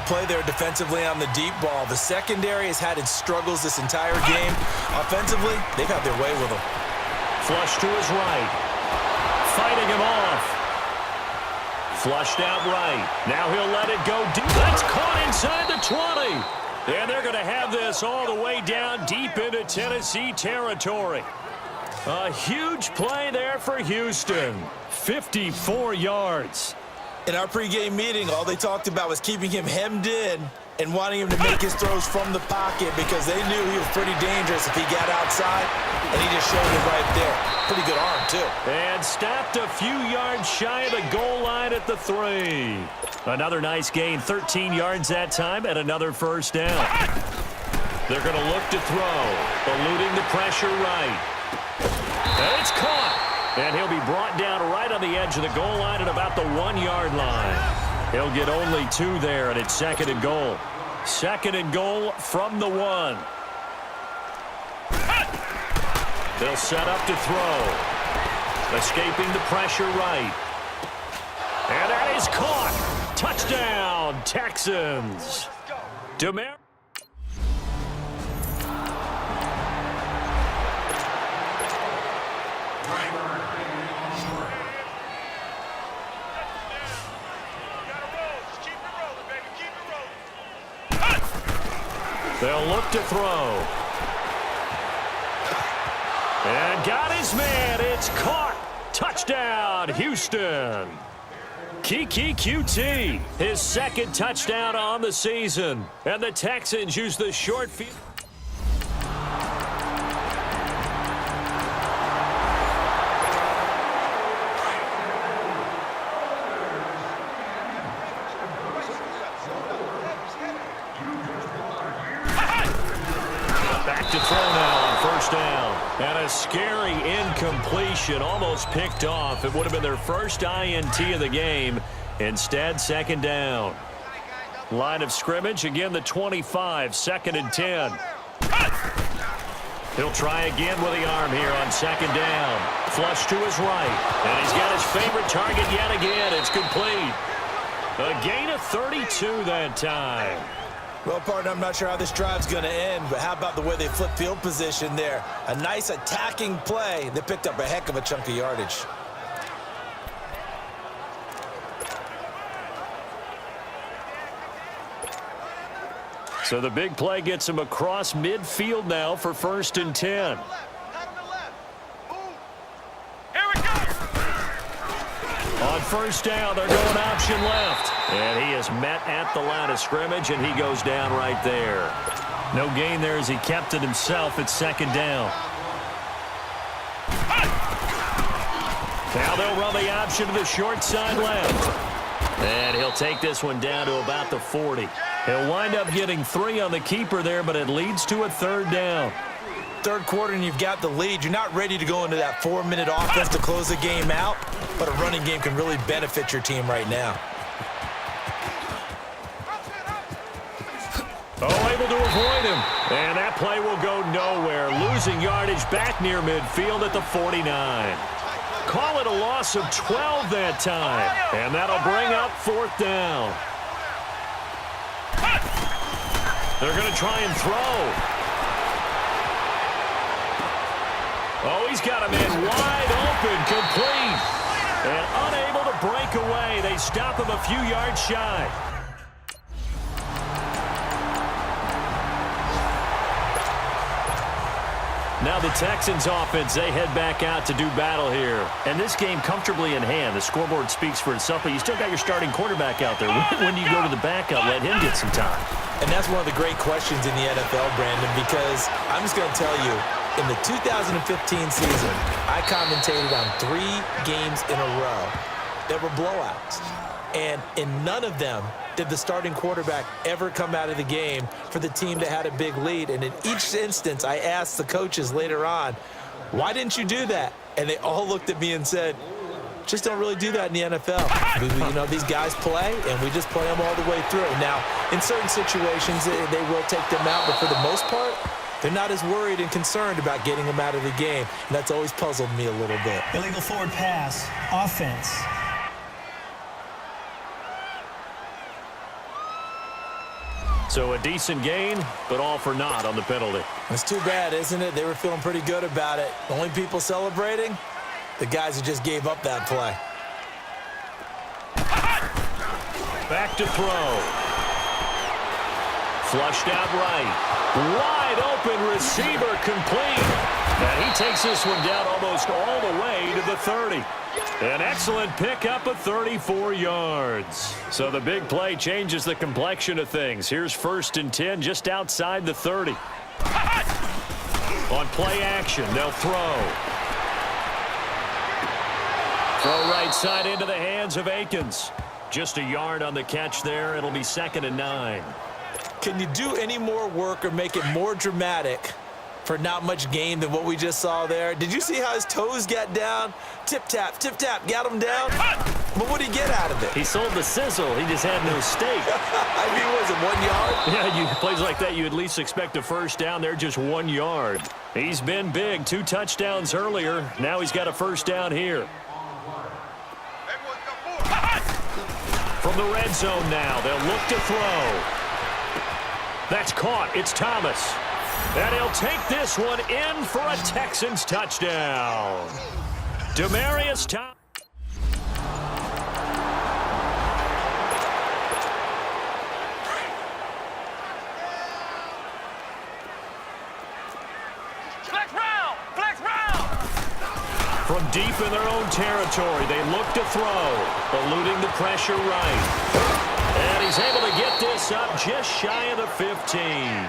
play there defensively on the deep ball. The secondary has had its struggles this entire game. Offensively, they've had their way with him. Flush to his right. Fighting him off. Flushed out right. Now he'll let it go deep. That's caught inside the 20. And they're going to have this all the way down deep into Tennessee territory. A huge play there for Houston. 54 yards. In our pregame meeting, all they talked about was keeping him hemmed in and wanting him to make his throws from the pocket because they knew he was pretty dangerous if he got outside, and he just showed it right there. Pretty good arm, too. And stopped a few yards shy of the goal line at the 3. Another nice gain, 13 yards that time, and another first down. They're going to look to throw, eluding the pressure right. And it's caught. And he'll be brought down right on the edge of the goal line at about the 1-yard line. He'll get only 2 there, and it's second and goal. Second and goal from the 1. They'll set up to throw. Escaping the pressure right. And that is caught. Touchdown, Texans. They'll look to throw. And got his man. It's caught. Touchdown, Houston. Kiki QT, his second touchdown on the season. And the Texans use the short field. To throw now on first down. And a scary incompletion, almost picked off. It would have been their first INT of the game. Instead, second down. Line of scrimmage, again the 25, second and 10. He'll try again with the arm here on second down. Flush to his right. And he's got his favorite target yet again. It's complete. A gain of 32 that time. Well, partner, I'm not sure how this drive's going to end, but how about the way they flip field position there? A nice attacking play. They picked up a heck of a chunk of yardage. So the big play gets him across midfield now for first and 10. On first down, they're going option left. And he is met at the line of scrimmage, and he goes down right there. No gain there as he kept it himself at second down. Now they'll run the option to the short side left. And he'll take this one down to about the 40. He'll wind up getting 3 on the keeper there, but it leads to a third down. Third quarter and you've got the lead. You're not ready to go into that 4-minute offense to close the game out, but a running game can really benefit your team right now. Oh, able to avoid him. And that play will go nowhere. Losing yardage back near midfield at the 49. Call it a loss of 12 that time. And that'll bring up fourth down. They're going to try and throw. Oh, he's got a man wide open, complete. And unable to break away. They stop him a few yards shy. Now the Texans offense, they head back out to do battle here. And this game comfortably in hand. The scoreboard speaks for itself, but you still got your starting quarterback out there. When do you go to the backup? Let him get some time. And that's one of the great questions in the NFL, Brandon, because I'm just going to tell you, in the 2015 season, I commentated on 3 games in a row that were blowouts. And in none of them did the starting quarterback ever come out of the game for the team that had a big lead. And in each instance, I asked the coaches later on, why didn't you do that? And they all looked at me and said, just don't really do that in the NFL. You know, these guys play, and we just play them all the way through. Now, in certain situations, they will take them out, but for the most part, they're not as worried and concerned about getting them out of the game. And that's always puzzled me a little bit. Illegal forward pass, offense. So a decent gain, but all for naught on the penalty. It's too bad, isn't it? They were feeling pretty good about it. The only people celebrating, the guys who just gave up that play. Back to throw. Flushed out right. Wide open receiver complete. And he takes this one down almost all the way to the 30. An excellent pickup of 34 yards. So the big play changes the complexion of things. Here's 1st and 10 just outside the 30. On play action, they'll throw. Throw right side into the hands of Akins. Just a yard on the catch there. It'll be 2nd and 9. Can you do any more work or make it more dramatic for not much gain than what we just saw there? Did you see how his toes got down? Tip-tap, got him down. But what did he get out of it? He sold the sizzle. He just had no steak. I mean, was it 1 yard? Yeah, plays like that, you at least expect a first down there, just 1 yard. He's been big. 2 touchdowns earlier. Now he's got a first down here. From the red zone now, they'll look to throw. That's caught. It's Thomas. And he'll take this one in for a Texans touchdown. Demaryius Thomas. From deep in their own territory, they look to throw, eluding the pressure right. And he's able to get this up just shy of the 15.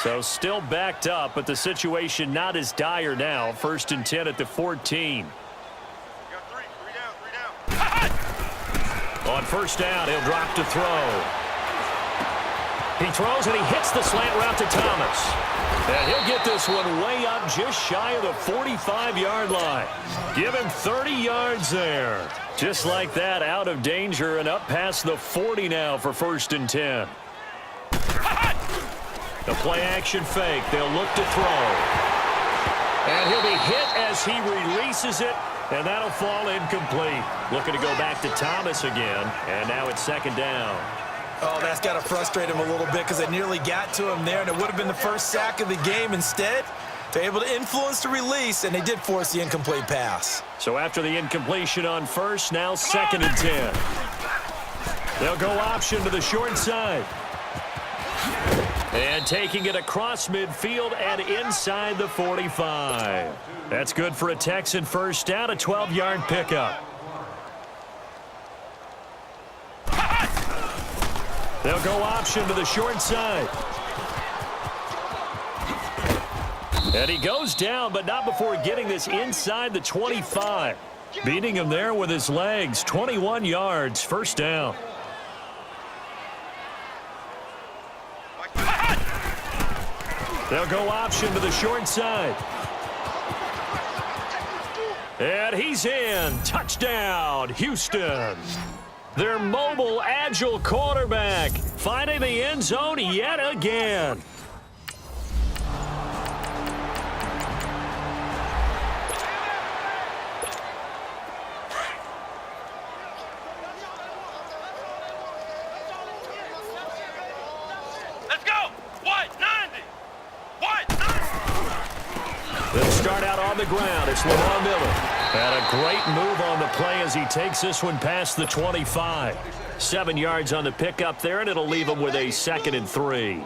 So still backed up, but the situation not as dire now. 1st and 10 at the 14. On 1st down, he'll drop to throw. He throws and he hits the slant route to Thomas. And he'll get this one way up just shy of the 45-yard line. Give him 30 yards there. Just like that, out of danger and up past the 40 now for 1st and 10. The play-action fake. They'll look to throw. And he'll be hit as he releases it, and that'll fall incomplete. Looking to go back to Thomas again, and now it's 2nd down. Oh, that's got to frustrate him a little bit because they nearly got to him there, and it would have been the first sack of the game. Instead, they're able to influence the release, and they did force the incomplete pass. So after the incompletion on 1st, now 2nd and 10. They'll go option to the short side. And taking it across midfield and inside the 45. That's good for a Texan first down, a 12-yard pickup. They'll go option to the short side. And he goes down, but not before getting this inside the 25. Beating him there with his legs. 21 yards, 1st down. They'll go option to the short side. And he's in. Touchdown, Houston. Their mobile, agile quarterback finding the end zone yet again. Let's go. White, 90. White, 90. They'll start out on the ground. It's Lamar Miller. And a great move on the play as he takes this one past the 25. 7 yards on the pickup there, and it'll leave him with a 2nd and 3.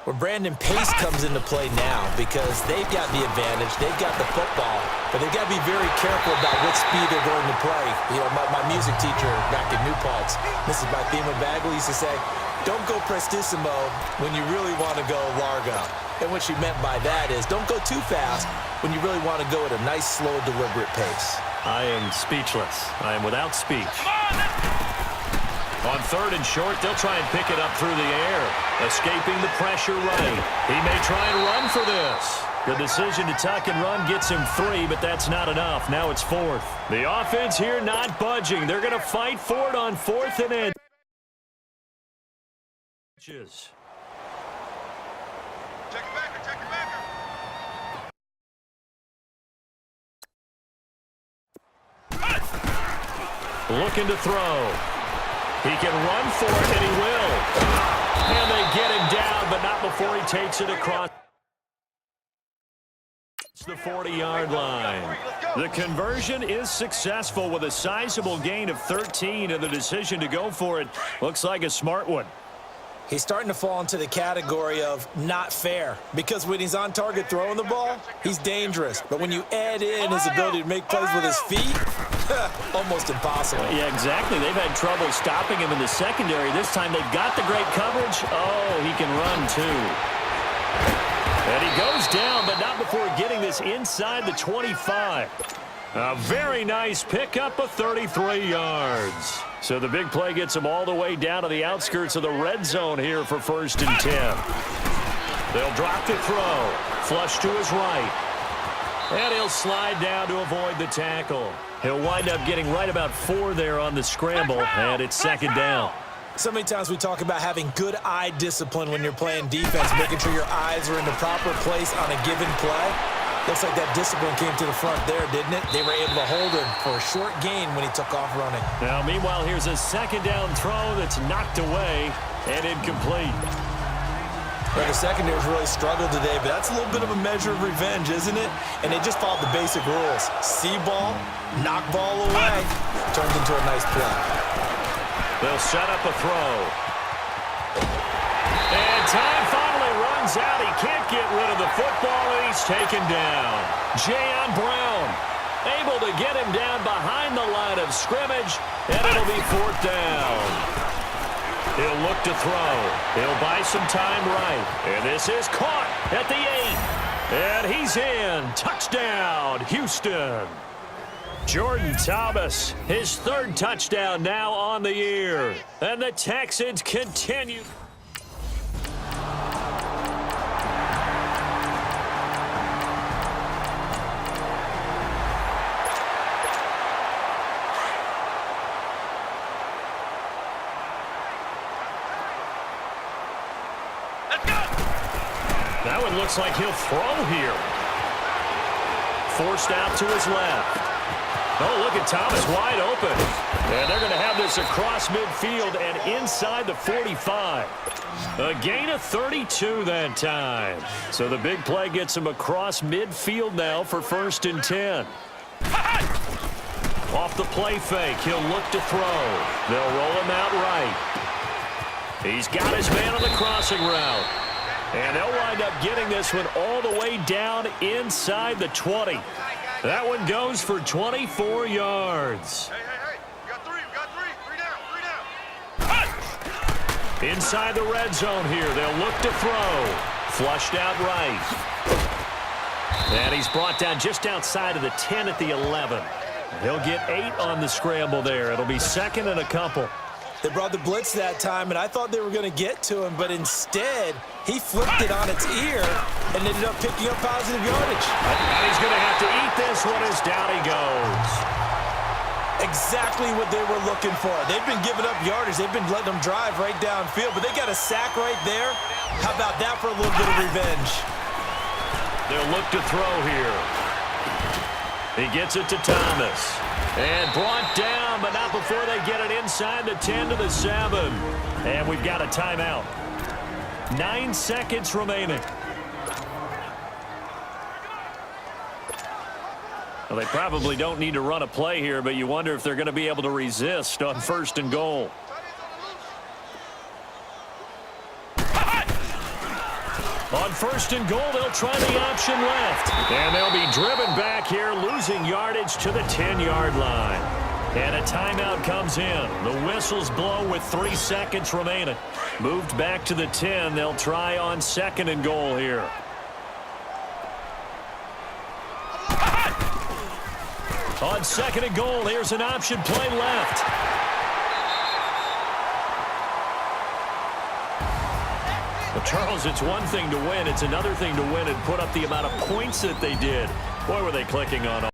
Where Brandon Pace comes into play now because they've got the advantage. They've got the football, but they've got to be very careful about what speed they're going to play. You know, my music teacher back in New Paltz, Mrs. Thema Bagley, used to say, don't go prestissimo when you really want to go largo. And what she meant by that is don't go too fast when you really want to go at a nice, slow, deliberate pace. I am speechless. I am without speech. On 3rd and short, they'll try and pick it up through the air. Escaping the pressure right. He may try and run for this. The decision to tuck and run gets him 3, but that's not enough. Now it's 4th. The offense here not budging. They're going to fight for it on 4th and inches. Check it back, check it back. looking to throw. He can run for it, and he will. And they get him down, but not before he takes it across the 40-yard line. The conversion is successful with a sizable gain of 13, and the decision to go for it looks like a smart one. He's starting to fall into the category of not fair, because when he's on target throwing the ball, he's dangerous. But when you add in his ability to make plays with his feet, almost impossible. Yeah, exactly. They've had trouble stopping him in the secondary. This time they've got the great coverage. Oh, he can run too. And he goes down, but not before getting this inside the 25. A very nice pickup of 33 yards. So the big play gets him all the way down to the outskirts of the red zone here for 1st and 10. They'll drop the throw. Flush to his right. And he'll slide down to avoid the tackle. He'll wind up getting right about 4 there on the scramble, and it's 2nd down. So many times we talk about having good eye discipline when you're playing defense, making sure your eyes are in the proper place on a given play. Looks like that discipline came to the front there, didn't it? They were able to hold him for a short gain when he took off running. Now, meanwhile, here's a 2nd down throw that's knocked away and incomplete. Well, the secondary's really struggled today, but that's a little bit of a measure of revenge, isn't it? And they just followed the basic rules. See ball, knock ball away, turns into a nice play. They'll set up a throw. And time finally runs out. He can't get rid of the football, and he's taken down. Jayon Brown able to get him down behind the line of scrimmage, and it'll be 4th down. He'll look to throw. He'll buy some time right. And this is caught at the 8. And he's in. Touchdown, Houston. Jordan Thomas, his 3rd touchdown now on the year. And the Texans continue. That one looks like he'll throw here. Forced out to his left. Oh, look at Thomas wide open. And they're going to have this across midfield and inside the 45. A gain of 32 that time. So the big play gets him across midfield now for 1st and 10. Off the play fake, he'll look to throw. They'll roll him out right. He's got his man on the crossing route. And they'll wind up getting this one all the way down inside the 20. That one goes for 24 yards. Hey. We got 3. Three down. Inside the red zone here. They'll look to throw. Flushed out right. And he's brought down just outside of the 10 at the 11. He'll get 8 on the scramble there. It'll be 2nd and a couple. They brought the blitz that time, and I thought they were going to get to him, but instead, he flipped it on its ear and ended up picking up positive yardage. And he's going to have to eat this one as down he goes. Exactly what they were looking for. They've been giving up yardage. They've been letting them drive right downfield, but they got a sack right there. How about that for a little bit of revenge? They'll look to throw here. He gets it to Thomas. And brought down, but not before they get it inside the 10 to the 7. And we've got a timeout. 9 seconds remaining. Well, they probably don't need to run a play here, but you wonder if they're going to be able to resist on 1st and goal. On 1st and goal, they'll try the option left. And they'll be driven back here, losing yardage to the 10-yard line. And a timeout comes in. The whistles blow with 3 seconds remaining. Moved back to the 10. They'll try on 2nd and goal here. On 2nd and goal, here's an option play left. Well, Charles, it's one thing to win. It's another thing to win and put up the amount of points that they did. Boy, were they clicking on